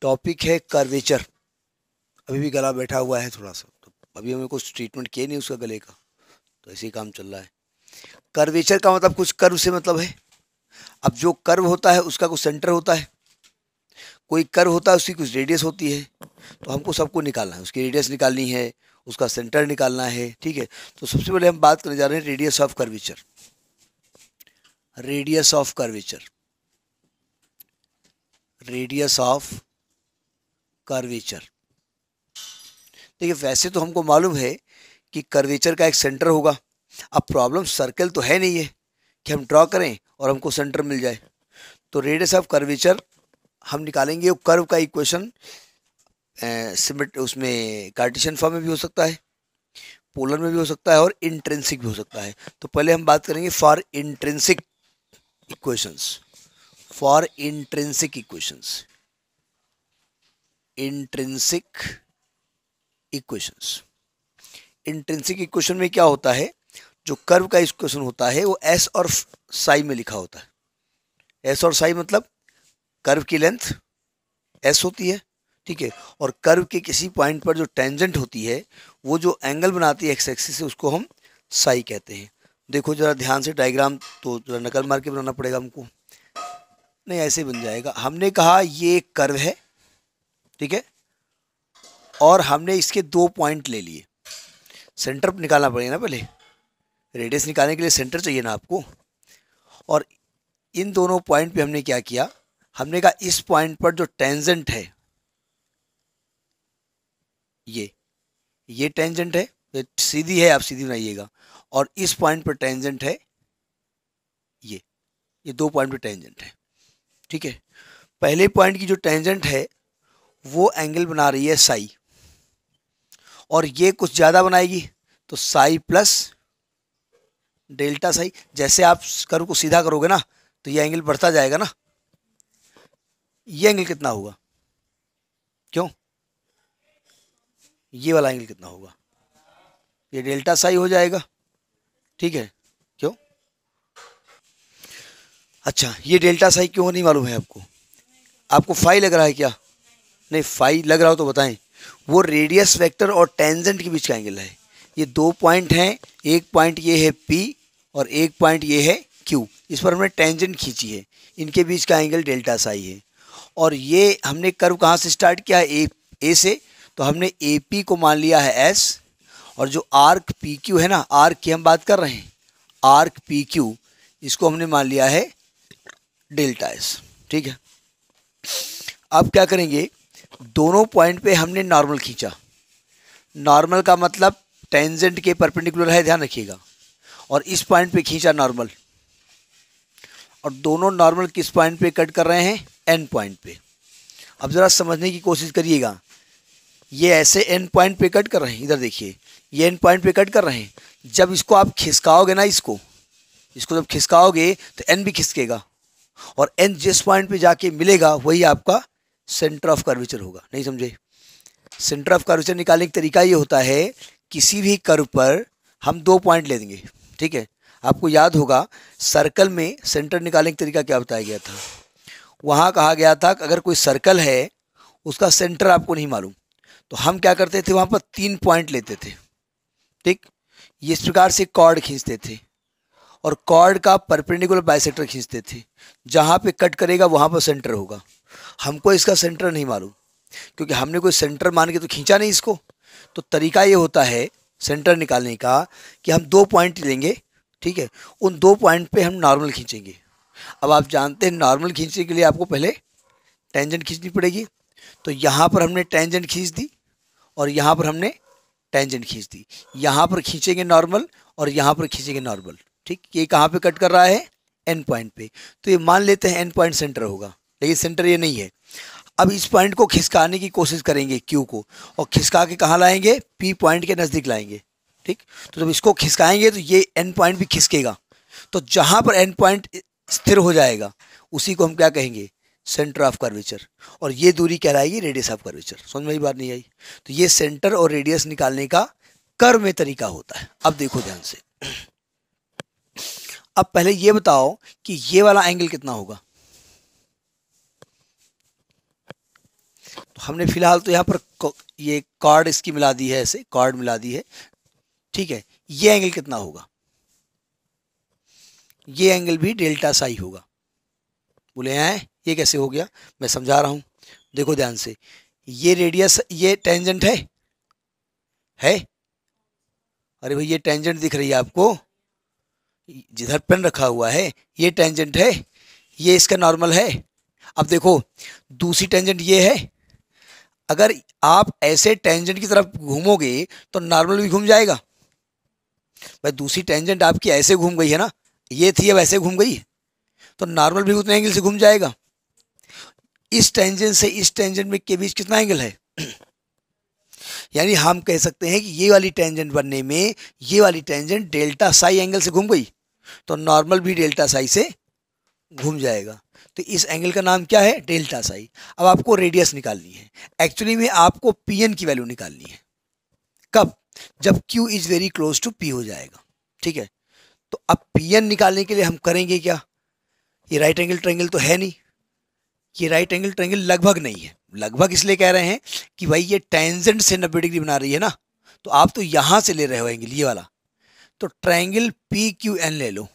Topic है curvature. अभी भी गला बैठा हुआ है थोड़ा सा, तो अभी हमें कुछ ट्रीटमेंट किया नहीं उसका गले का, तो ऐसे ही काम चल रहा है। कर्वेचर का मतलब कुछ कर्व से मतलब है। अब जो कर्व होता है उसका कुछ सेंटर होता है, कोई कर्व होता है उसकी कुछ रेडियस होती है, तो हमको सबको निकालना है, उसकी रेडियस निकालनी है, उसका सेंटर निकालना है। ठीक है, तो सबसे पहले हम बात करने जा रहे हैं radius of curvature. Radius of curvature, radius of curvature. देखिए वैसे तो हमको मालूम है कि कर्वेचर का एक सेंटर होगा। अब प्रॉब्लम सर्कल तो है नहीं है कि हम ड्रॉ करें और हमको सेंटर मिल जाए। तो रेडियस ऑफ कर्वेचर हम निकालेंगे, वो कर्व का इक्वेशन सिमेट उसमें कार्टेशियन फॉर्म में भी हो सकता है, पोलर में भी हो सकता है और इंट्रिंसिक भी हो सकता है। तो पहले हम बात करेंगे for intrinsic equations. For intrinsic equations, intrinsic equations. Intrinsic equation में क्या होता है, जो कर्व का इक्वेशन होता है वो एस और साई में लिखा होता है। एस और साई मतलब कर्व की लेंथ एस होती है, ठीक है, और कर्व के किसी पॉइंट पर जो टेंजेंट होती है वो जो एंगल बनाती है एक्स एक्सिस से, उसको हम साई कहते हैं। देखो जरा ध्यान से डायग्राम, तो जरा नकल मार के बनाना पड़ेगा हमको, नहीं ऐसे बन जाएगा। हमने कहा ये एक कर्व है, ठीक है, और हमने इसके दो पॉइंट ले लिए। सेंटर निकालना पड़ेगा ना, पहले रेडियस निकालने के लिए सेंटर चाहिए ना आपको। और इन दोनों पॉइंट पे हमने क्या किया, हमने कहा इस पॉइंट पर जो टेंजेंट है ये टेंजेंट है, ये सीधी है, आप सीधी बनाइएगा, और इस पॉइंट पर टेंजेंट है ये दो पॉइंट पर टेंजेंट है, ठीक है। पहले पॉइंट की जो टेंजेंट है वो एंगल बना रही है साई, और ये कुछ ज़्यादा बनाएगी, तो साई प्लस डेल्टा साई। जैसे आप कर्व को सीधा करोगे ना तो ये एंगल बढ़ता जाएगा ना, ये एंगल कितना होगा, क्यों, ये वाला एंगल कितना होगा, ये डेल्टा साई हो जाएगा, ठीक है, क्यों। अच्छा, ये डेल्टा साई क्यों नहीं मालूम है आपको, आपको फाई लग रहा है क्या, नहीं फाई लग रहा हो तो बताएं। वो रेडियस वेक्टर और टेंजेंट के बीच का एंगल है। ये दो पॉइंट हैं, एक पॉइंट ये है P और एक पॉइंट ये है Q, इस पर हमने टेंजेंट खींची है, इनके बीच का एंगल डेल्टा साई है। और ये हमने कर्व कहाँ से स्टार्ट किया है, ए से, तो हमने AP को मान लिया है S, और जो आर्क PQ है ना, आर्क की हम बात कर रहे हैं, आर्क PQ, इसको हमने मान लिया है डेल्टा S, ठीक है। अब क्या करेंगे, दोनों पॉइंट पे हमने नॉर्मल खींचा। नॉर्मल का मतलब टेंजेंट के परपेंडिकुलर है, ध्यान रखिएगा, और इस पॉइंट पे खींचा नॉर्मल, और दोनों नॉर्मल किस पॉइंट पे कट कर रहे हैं, एन पॉइंट पे। अब ज़रा समझने की कोशिश करिएगा, ये ऐसे एन पॉइंट पे कट कर रहे हैं, इधर देखिए ये एन पॉइंट पे कट कर रहे हैं। जब इसको आप खिसकाओगे ना, इसको जब खिसकाओगे तो एन भी खिसकेगा, और एन जिस पॉइंट पे जाके मिलेगा वही आपका सेंटर ऑफ कर्वेचर होगा। नहीं समझे, सेंटर ऑफ कर्वेचर निकालने का तरीका ये होता है, किसी भी कर्व पर हम दो पॉइंट ले देंगे, ठीक है। आपको याद होगा सर्कल में सेंटर निकालने का तरीका क्या बताया गया था, वहाँ कहा गया था कि अगर कोई सर्कल है उसका सेंटर आपको नहीं मालूम, तो हम क्या करते थे, वहाँ पर तीन पॉइंट लेते थे, ठीक, ये इस प्रकार से कॉर्ड खींचते थे, और कॉर्ड का परपेंडिकुलर बाइसेक्टर खींचते थे, जहाँ पे कट करेगा वहाँ पर सेंटर होगा। हमको इसका सेंटर नहीं मालूम, क्योंकि हमने कोई सेंटर मान के तो खींचा नहीं इसको। तो तरीका ये होता है सेंटर निकालने का कि हम दो पॉइंट लेंगे, ठीक है, उन दो पॉइंट पे हम नॉर्मल खींचेंगे। अब आप जानते हैं नॉर्मल खींचने के लिए आपको पहले टेंजेंट खींचनी पड़ेगी, तो यहाँ पर हमने टेंजेंट खींच दी और यहाँ पर हमने टेंजेंट खींच दी। यहाँ पर खींचेंगे नॉर्मल और यहाँ पर खींचेंगे नॉर्मल, ठीक। ये कहाँ पे कट कर रहा है, एन पॉइंट पे, तो ये मान लेते हैं एन पॉइंट सेंटर होगा, लेकिन सेंटर ये नहीं है। अब इस पॉइंट को खिसकाने की कोशिश करेंगे क्यू को, और खिसका के कहाँ लाएंगे, पी पॉइंट के नज़दीक लाएंगे, ठीक। तो जब इसको खिसकाएंगे तो ये एन पॉइंट भी खिसकेगा, तो जहाँ पर एन पॉइंट स्थिर हो जाएगा उसी को हम क्या कहेंगे, सेंटर ऑफ कर्वेचर, और ये दूरी कहलाएगी रेडियस ऑफ कर्वेचर। समझ में बात नहीं आई, तो ये सेंटर और रेडियस निकालने का कर्व में तरीका होता है। अब देखो ध्यान से, अब पहले ये बताओ कि ये वाला एंगल कितना होगा, तो हमने फिलहाल तो यहाँ पर ये कॉर्ड इसकी मिला दी है, ऐसे कॉर्ड मिला दी है, ठीक है। ये एंगल कितना होगा? ये एंगल भी डेल्टा साई होगा। बोले हैं ये कैसे हो गया? मैं समझा रहा हूँ, देखो ध्यान से। ये रेडियस, ये टेंजेंट है? अरे भाई ये टेंजेंट दिख रही है आपको, जिधर पेन रखा हुआ है ये टेंजेंट है, ये इसका नॉर्मल है। अब देखो दूसरी टेंजेंट ये है, अगर आप ऐसे टेंजेंट की तरफ घूमोगे तो नॉर्मल भी घूम जाएगा। भाई दूसरी टेंजेंट आपकी ऐसे घूम गई है ना, ये थी अब ऐसे घूम गई, तो नॉर्मल भी उतने एंगल से घूम जाएगा। इस टेंजेंट से इस टेंजेंट में के बीच कितना एंगल है? यानी हम कह सकते हैं कि ये वाली टेंजेंट बनने में ये वाली टेंजेंट डेल्टा साई एंगल से घूम गई, तो नॉर्मल भी डेल्टा साई से घूम जाएगा। तो इस एंगल का नाम क्या है? डेल्टा साई। अब आपको रेडियस निकालनी है। एक्चुअली में आपको पीएन की वैल्यू निकालनी है। कब? जब Q is very close to P हो जाएगा, ठीक है। तो अब पीएन निकालने के लिए हम करेंगे क्या? ये राइट एंगल ट्रायंगल तो है नहीं, ये राइट एंगल ट्रायंगल लगभग नहीं है। लगभग इसलिए कह रहे हैं कि भाई ये टेंजेंट से 90 डिग्री बना रही है ना, तो आप तो यहां से ले रहे हो एंगल ये वाला, तो ट्रायंगल PQN ले लो,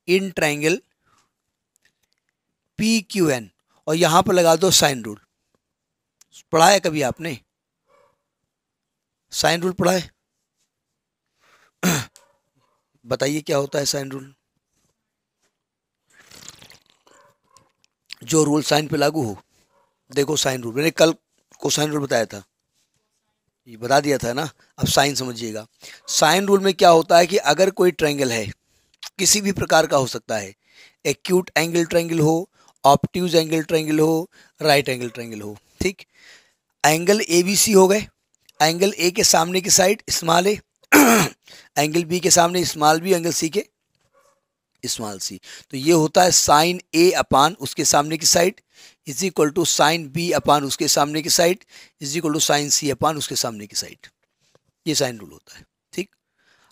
इन ट्रायंगल PQN, और यहां पर लगा दो साइन रूल। पढ़ा है कभी आपने साइन रूल? पढ़ा है? बताइए क्या होता है साइन रूल? जो रूल साइन पे लागू हो। देखो साइन रूल मैंने कल को साइन रूल बताया था, ये बता दिया था ना। अब साइन समझिएगा। साइन रूल में क्या होता है कि अगर कोई ट्रायंगल है, किसी भी प्रकार का हो सकता है, एक्यूट एंगल ट्रायंगल हो, ऑब्ट्यूज एंगल ट्रायंगल हो, राइट एंगल ट्रायंगल हो, ठीक। एंगल ABC हो गए, एंगल ए के सामने की साइड स्मॉल ए, एंगल बी के सामने स्मॉल बी, एंगल सी के स्मॉल सी। तो ये होता है साइन ए अपान उसके सामने की side is equal to sine B upon उसके सामने की side is equal to sine C upon उसके सामने की साइड। ये साइन रूल होता है, ठीक।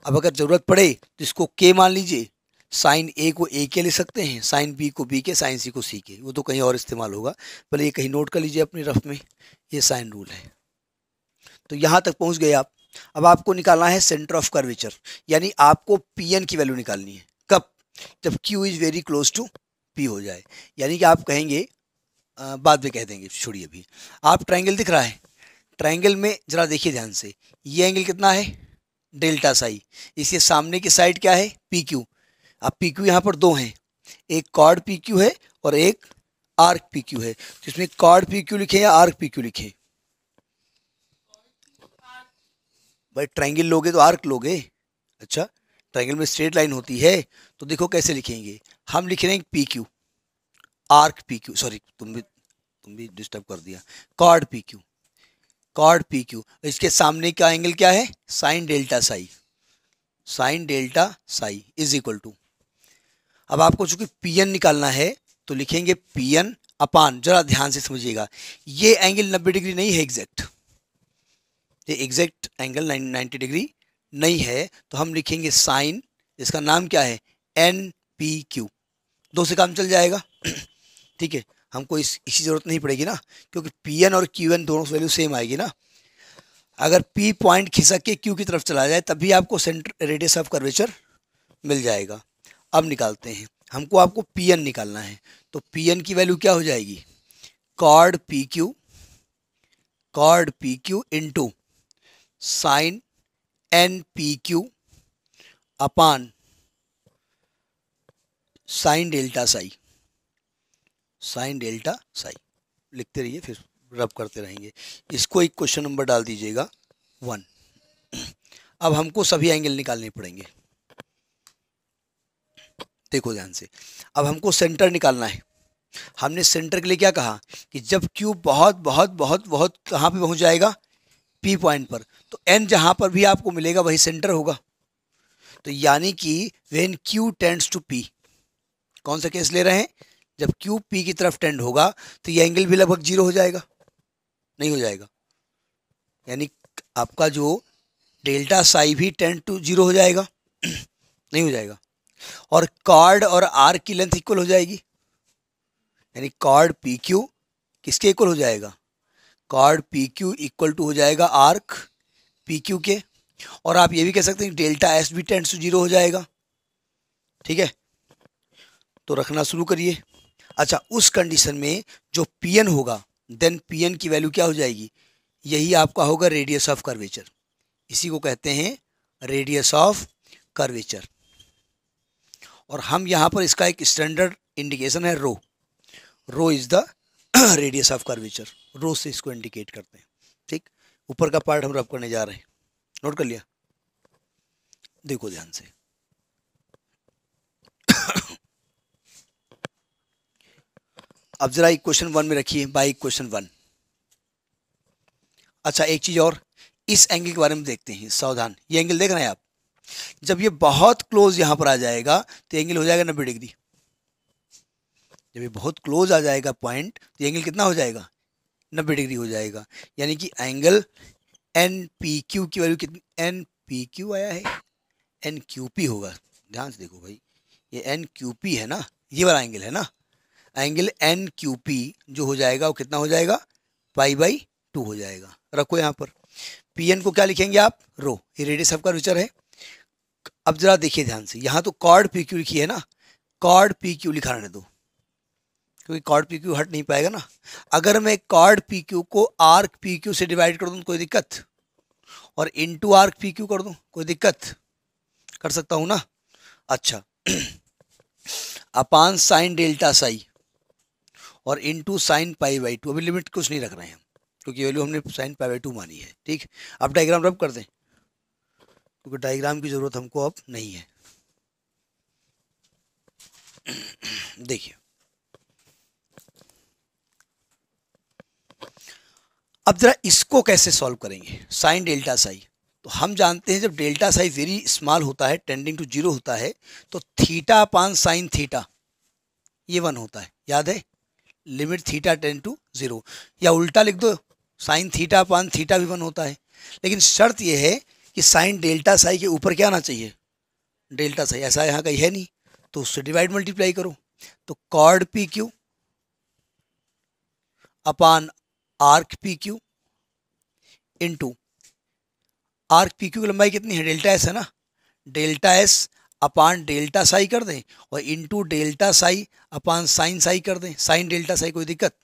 अब अगर जरूरत पड़े तो इसको के मान लीजिए, साइन ए को ए के ले सकते हैं, साइन बी को बी के, साइन सी को सी के, वो तो कहीं और इस्तेमाल होगा, पहले ये कहीं नोट कर लीजिए अपनी रफ में। ये साइन रूल है। तो यहाँ तक पहुँच गए आप। अब आपको निकालना है सेंटर ऑफ कर्वेचर, यानी आपको पीएन की वैल्यू निकालनी है। कब? जब Q is very close to P हो जाए। यानी कि आप कहेंगे, बाद में कह देंगे, छोड़िए अभी। आप ट्रायंगल दिख रहा है, ट्रायंगल में जरा देखिए ध्यान से, ये एंगल कितना है? डेल्टा साई। इसके सामने की साइड क्या है? PQ। अब PQ यहाँ पर दो हैं, एक कॉर्ड PQ है और एक आर्क PQ है। तो इसमें कॉर्ड PQ लिखे या आर्क PQ लिखे? भाई ट्रायंगल लोगे तो आर्क लोगे। अच्छा, ट्रायंगल में स्ट्रेट लाइन होती है, तो देखो कैसे लिखेंगे। हम लिख रहे हैं PQ, आर्क PQ, सॉरी तुम भी डिस्टर्ब कर दिया। Chord PQ, chord PQ। इसके सामने का एंगल क्या है? Sine delta psi, sine delta psi is equal to, अब आपको चूंकि पीएन निकालना है तो लिखेंगे पीएन अपान, जरा ध्यान से समझिएगा, ये एंगल 90 डिग्री नहीं है एग्जैक्ट, ये एग्जैक्ट एंगल 90 डिग्री नहीं है, तो हम लिखेंगे साइन, इसका नाम क्या है? NPQ। दो से काम चल जाएगा, ठीक है। हमको इसी जरूरत नहीं पड़ेगी ना, क्योंकि PN और QN दोनों वैल्यू सेम आएगी ना। अगर P पॉइंट खिसक के Q की तरफ चला जाए तब भी आपको सेंटर रेडियस ऑफ कर्वेचर मिल जाएगा। अब निकालते हैं, हमको आपको PN निकालना है, तो PN की वैल्यू क्या हो जाएगी? Chord PQ into sine NPQ upon sine delta psi, sine delta psi. लिखते रहिए, फिर रब करते रहेंगे। इसको एक क्वेश्चन नंबर डाल दीजिएगा 1। अब हमको सभी एंगल निकालने पड़ेंगे, देखो ध्यान से। अब हमको सेंटर निकालना है। हमने सेंटर के लिए क्या कहा कि जब Q बहुत बहुत बहुत बहुत कहाँ पे पहुँच जाएगा? P पॉइंट पर, तो N जहाँ पर भी आपको मिलेगा वही सेंटर होगा। तो यानी कि when Q tends to P, कौन सा केस ले रहे हैं? जब Q P की तरफ टेंड होगा तो ये एंगल भी लगभग 0 हो जाएगा, नहीं हो जाएगा? यानी आपका जो डेल्टा साई भी टेंड टू 0 हो जाएगा, नहीं हो जाएगा? और कॉर्ड और आर्क की लेंथ इक्वल हो जाएगी, यानी कॉर्ड PQ किसके इक्वल हो जाएगा? Chord P Q equal to हो जाएगा आर्क पी क्यू के, और आप ये भी कह सकते हैं डेल्टा एस भी टेंड्स टू जीरो हो जाएगा। ठीक है, तो रखना शुरू करिए। अच्छा, उस कंडीशन में जो पी एन होगा, देन पी एन की वैल्यू क्या हो जाएगी, यही आपका होगा रेडियस ऑफ कर्वेचर। इसी को कहते हैं रेडियस ऑफ कर्वेचर। और हम यहाँ पर इसका एक स्टैंडर्ड इंडिकेशन है rho. Rho is the radius of curvature, rho से इसको इंडिकेट करते हैं। ठीक, ऊपर का पार्ट हम रब करने जा रहे हैं, नोट कर लिया, देखो ध्यान से। अब जरा इक्वेशन 1 में रखिए, बाय इक्वेशन 1। अच्छा, एक चीज और, इस एंगल के बारे में देखते हैं, सावधान। ये एंगल देख रहे हैं आप, जब ये बहुत क्लोज यहां पर आ जाएगा तो एंगल हो जाएगा 90 डिग्री। जब ये बहुत क्लोज आ जाएगा पॉइंट, तो एंगल कितना हो जाएगा, 90 डिग्री हो जाएगा। यानी कि एंगल एन पी क्यू की वैल्यू कितनी, एन पी क्यू आया है, एन क्यू पी होगा। ध्यान से देखो भाई, ये एन क्यू पी है ना, ये वाला एंगल है ना, एंगल एन क्यू पी जो हो जाएगा वो कितना हो जाएगा, π/2 हो जाएगा। रखो यहाँ पर पी एन को क्या लिखेंगे आप, रो, ये रेडियस ऑफ कर्वेचर है। अब जरा देखिए ध्यान से, यहाँ तो कॉर्ड पी क्यू लिखी है ना, कॉर्ड पी क्यू लिखा रहने दो, क्योंकि कॉर्ड पी क्यू हट नहीं पाएगा ना। अगर मैं कॉर्ड पी क्यू को आर्क पी क्यू से डिवाइड कर दूँ तो कोई दिक्कत, और इनटू आर्क पी क्यू कर दूँ कोई दिक्कत, कर सकता हूँ ना। अच्छा, अपान साइन डेल्टा साई और इनटू साइन π/2, अभी लिमिट कुछ नहीं रख रहे हैं हम, क्योंकि वैल्यू हमने साइन π/2 मानी है। ठीक, अब डायग्राम रब कर दें, क्योंकि डायग्राम की जरूरत हमको अब नहीं है। देखिए, अब जरा इसको कैसे सॉल्व करेंगे, साइन डेल्टा साई। तो हम जानते हैं जब डेल्टा साई वेरी स्मॉल होता है, टेंडिंग टू जीरो होता है, तो थीटा अपान साइन थीटा ये 1 होता है, याद है, लिमिट थीटा टेंड टू 0। या उल्टा लिख दो, साइन थीटा अपान थीटा भी 1 होता है। लेकिन शर्त यह है कि साइन डेल्टा साई के ऊपर क्या आना चाहिए, डेल्टा साई। ऐसा यहाँ कहीं है नहीं, तो उससे डिवाइड मल्टीप्लाई करो, तो chord P Q upon arc P Q into arc P Q की लंबाई कितनी है, डेल्टा एस है ना, delta S upon delta psi कर दें, और into delta psi upon sine psi कर दें, साइन डेल्टा साई। कोई दिक्कत,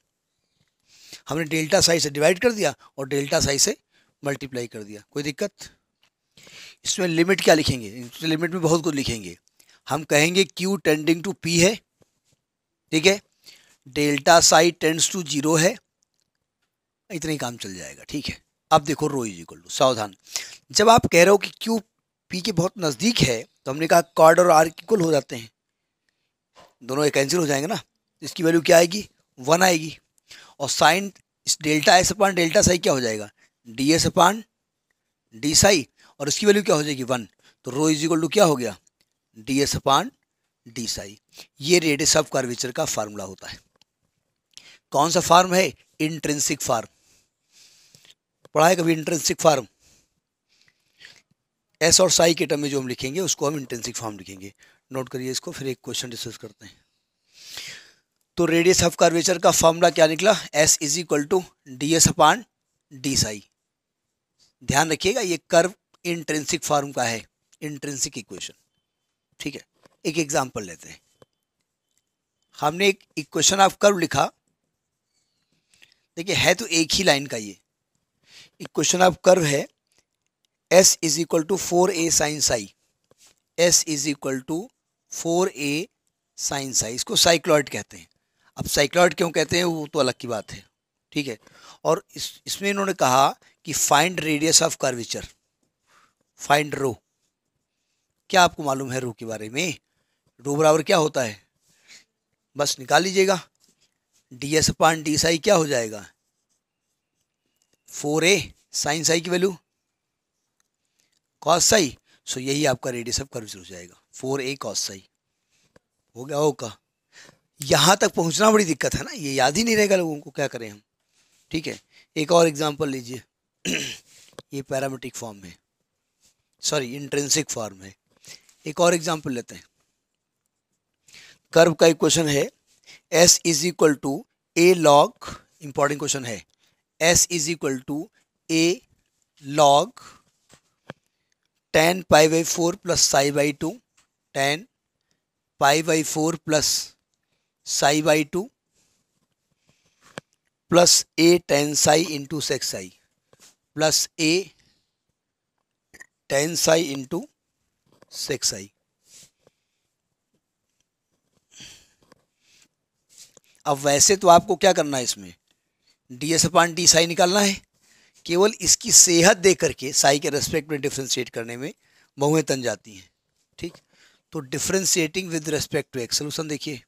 हमने डेल्टा साई से डिवाइड कर दिया और डेल्टा साई से मल्टीप्लाई कर दिया, कोई दिक्कत। इसमें लिमिट क्या लिखेंगे, लिमिट में बहुत कुछ लिखेंगे। हम कहेंगे क्यू टेंडिंग टू पी है, ठीक है, डेल्टा साई टेंड्स टू 0 है, इतना ही काम चल जाएगा। ठीक है, अब देखो रो इज इक्वल टू, सावधान, जब आप कह रहे हो कि क्यू पी के बहुत नज़दीक है, तो हमने कहा कॉर्ड और आर्क इक्वल हो जाते हैं, दोनों कैंसिल हो जाएंगे ना, इसकी वैल्यू क्या आएगी, 1 आएगी। और साइन इस delta S upon delta Sai क्या हो जाएगा, D S upon D Sai, और इसकी वैल्यू क्या हो जाएगी 1। तो रो इज इक्वल टू क्या हो गया, D S upon D Sai. ये रेडियस ऑफ कर्वेचर का फार्मूला होता है। कौन सा फार्म है, इंट्रिंसिक फार्म, पढ़ा है कभी इंट्रिंसिक फार्म, एस और साई के टर्म में जो हम लिखेंगे उसको हम इंट्रिंसिक फॉर्म लिखेंगे। नोट करिए इसको, फिर एक क्वेश्चन डिस्कस करते हैं। तो रेडियस ऑफ कर्वेचर का फॉर्मूला क्या निकला, S is equal to D S upon D psi. ध्यान रखिएगा ये कर्व इंट्रिंसिक फॉर्म का है, इंट्रिंसिक इक्वेशन। ठीक है, एक एग्जांपल लेते हैं। हमने एक इक्वेशन ऑफ कर्व लिखा, देखिए है तो एक ही लाइन का, ये इक्वेशन ऑफ कर्व है s is equal to 4a sine psi, s is equal to 4a sine psi, इसको साइक्लॉइड कहते हैं। अब साइक्लॉइड क्यों कहते हैं वो तो अलग की बात है। ठीक है, और इसमें इन्होंने कहा कि find radius of curvature, find rho. क्या आपको मालूम है रो के बारे में, रो बराबर क्या होता है, बस निकाल लीजिएगा, D S upon D Sai क्या हो जाएगा, 4a साइन साई की वैल्यू कॉस साई, सो यही आपका रेडियस ऑफ कर्वेचर हो जाएगा, 4a कॉस साई। हो गया होगा, यहाँ तक पहुँचना बड़ी दिक्कत है ना, ये याद ही नहीं रहेगा लोगों को, क्या करें हम। ठीक है, एक और एग्जांपल लीजिए। ये पैरामीट्रिक फॉर्म है, सॉरी इंट्रिंसिक फॉर्म है। एक और एग्जांपल लेते हैं। कर्व का इक्वेशन है s is equal to a log, important question है, S is equal to a log tan pi by 4 plus psi by 2, tan pi by 4 plus psi by 2 plus a tan psi into sec psi plus a tan psi into sec psi. अब वैसे तो आपको क्या करना है, इसमें D S upon D psi निकालना है, केवल इसकी सेहत दे करके साई के रेस्पेक्ट में डिफ्रेंशिएट करने में बहुएं तन जाती हैं। ठीक, तो differentiating with respect to X, solution देखिए,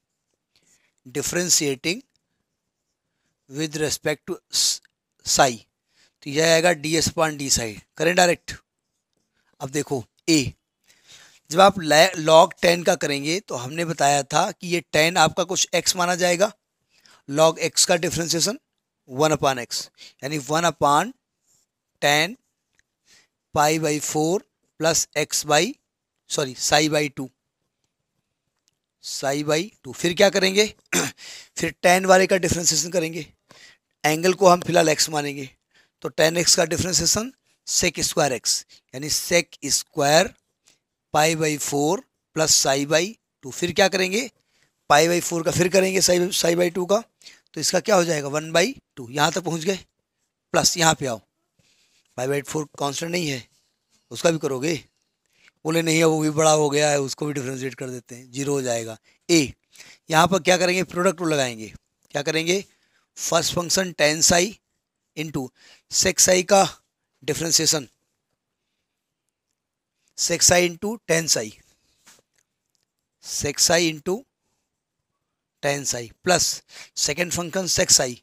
differentiating with respect to psi, तो यह आएगा D S upon D psi, करें डायरेक्ट। अब देखो ए, जब आप लॉग 10 का करेंगे तो हमने बताया था कि ये 10 आपका कुछ x माना जाएगा, लॉग x का डिफ्रेंसिएशन 1 अपान एक्स, यानी 1 अपान 10 पाई by 4 plus x by Sai by 2, Sai by 2। फिर क्या करेंगे फिर tan वाले का डिफ्रेंसिएशन करेंगे, एंगल को हम फिलहाल x मानेंगे, तो tan x का डिफ्रेंसिएशन सेक स्क्वायर एक्स, यानी sec square pi by 4 plus psi by 2। फिर क्या करेंगे, पाई बाई 4 का फिर करेंगे साई बाई 2 का, तो इसका क्या हो जाएगा 1 बाई 2, यहाँ तक पहुँच गए। प्लस यहाँ पे आओ, पाई बाई 4 कॉन्स्टेंट नहीं है, उसका भी करोगे, बोले नहीं है वो भी बड़ा हो गया है, उसको भी डिफ्रेंशिएट कर देते हैं, 0 हो जाएगा। ए, यहाँ पर क्या करेंगे, प्रोडक्ट रूल लगाएंगे, क्या करेंगे, first function tan psi into sec psi का differentiation, sec psi into tan psi, sec psi into tan psi plus second function sec psi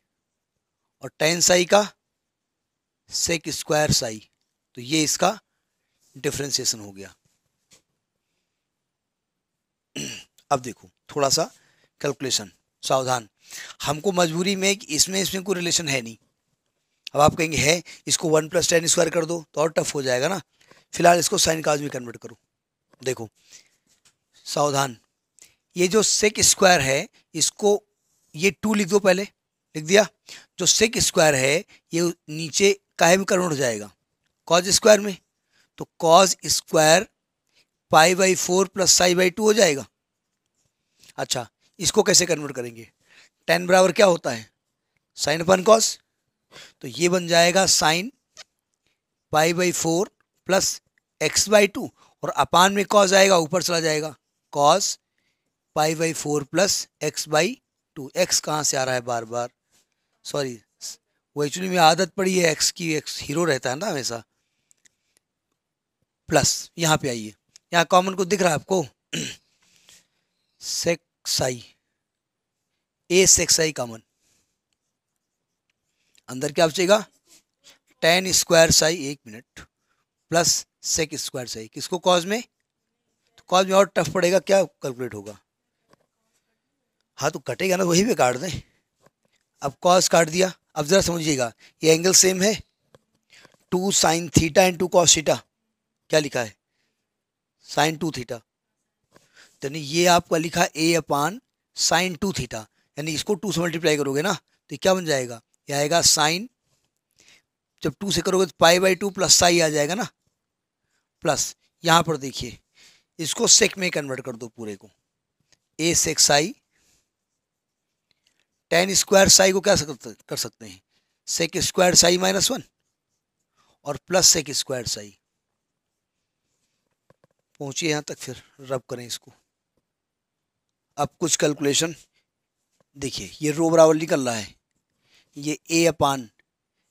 और टेन साई का सेक स्क्वायर साई, तो ये इसका डिफ्रेंशिएशन हो गया। अब देखो थोड़ा सा कैलकुलेशन, सावधान, हमको मजबूरी में इसमें कोई रिलेशन है नहीं। अब आप कहेंगे है, इसको 1 प्लस टेन स्क्वायर कर दो तो और टफ हो जाएगा ना, फिलहाल इसको साइन काज में कन्वर्ट करो। देखो सावधान, ये जो सेक स्क्वायर है इसको ये 2 लिख दो, पहले लिख दिया, जो सेक स्क्वायर है ये नीचे काहे में कन्वर्ट हो जाएगा, कॉज स्क्वायर में, तो cause square pi by 4 plus psi by 2 हो जाएगा। अच्छा, इसको कैसे कन्वर्ट करेंगे, tan बराबर क्या होता है, साइन अपन कॉस, तो ये बन जाएगा sine pi by 4 plus x by 2 और अपान में कॉस आएगा, ऊपर चला जाएगा, cos pi by 4 plus x by 2। X कहाँ से आ रहा है बार बार, सॉरी वो एक्चुअली में आदत पड़ी है एक्स की, एक्स हीरो रहता है ना हमेशा। प्लस यहाँ पे आइए, यहाँ कॉमन को दिख रहा है आपको sec psi, A sec psi common, अंदर क्या बचेगा tan square psi, 1 minute, plus sec square psi, किसको कॉज में, तो कॉज में और टफ पड़ेगा, क्या कैलकुलेट होगा, हाँ तो कटेगा ना, वही पे काट दें। अब कॉस काट दिया, अब जरा समझिएगा, ये एंगल सेम है, 2 sine theta into cos theta, क्या लिखा है साइन 2 थीटा, यानी ये आपका लिखा ए अपान साइन 2 थीटा, यानी इसको 2 से मल्टीप्लाई करोगे ना तो क्या बन जाएगा, ये आएगा साइन, जब 2 से करोगे तो पाई बाई 2 प्लस साई आ जाएगा ना, प्लस यहाँ पर देखिए इसको सेक में कन्वर्ट कर दो पूरे को, ए sec Sai, tan square Sai को क्या कर सकते हैं, सेक स्क्वायर साई माइनस 1 और प्लस सेक स्क्वायर साई। पहुंचिए यहाँ तक, फिर रब करें इसको। अब कुछ कैलकुलेशन देखिए, ये रो बराबर निकल रहा है, ये ए अपान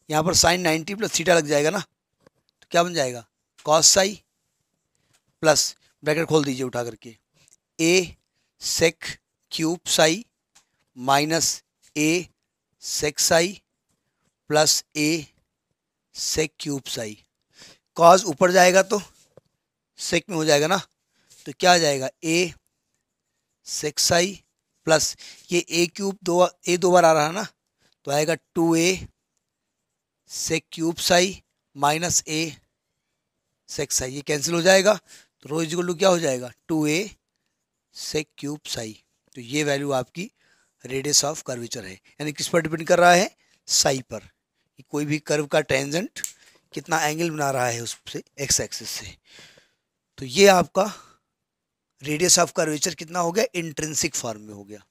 यहाँ पर साइन 90 प्लस थीटा लग जाएगा ना, तो क्या बन जाएगा कॉस साई प्लस ब्रैकेट खोल दीजिए उठा करके, ए सेक cube psi minus a sec psi plus A sec cube Sai, cos ऊपर जाएगा तो सेक में हो जाएगा ना, तो क्या आ जाएगा ए सेक साई प्लस ये ए क्यूब दो बार आ रहा है ना, तो आएगा 2a sec cube psi minus a sec psi, ये कैंसिल हो जाएगा, तो रो इक्वल टू क्या हो जाएगा 2a सेक क्यूब साई। तो ये वैल्यू आपकी रेडियस ऑफ कर्वेचर है, यानी किस पर डिपेंड कर रहा है, साई पर, कि कोई भी कर्व का टेंजेंट कितना एंगल बना रहा है उससे एक्स एक्सिस से। तो ये आपका रेडियस ऑफ कर्वेचर कितना हो गया, इंट्रिंसिक फॉर्म में हो गया।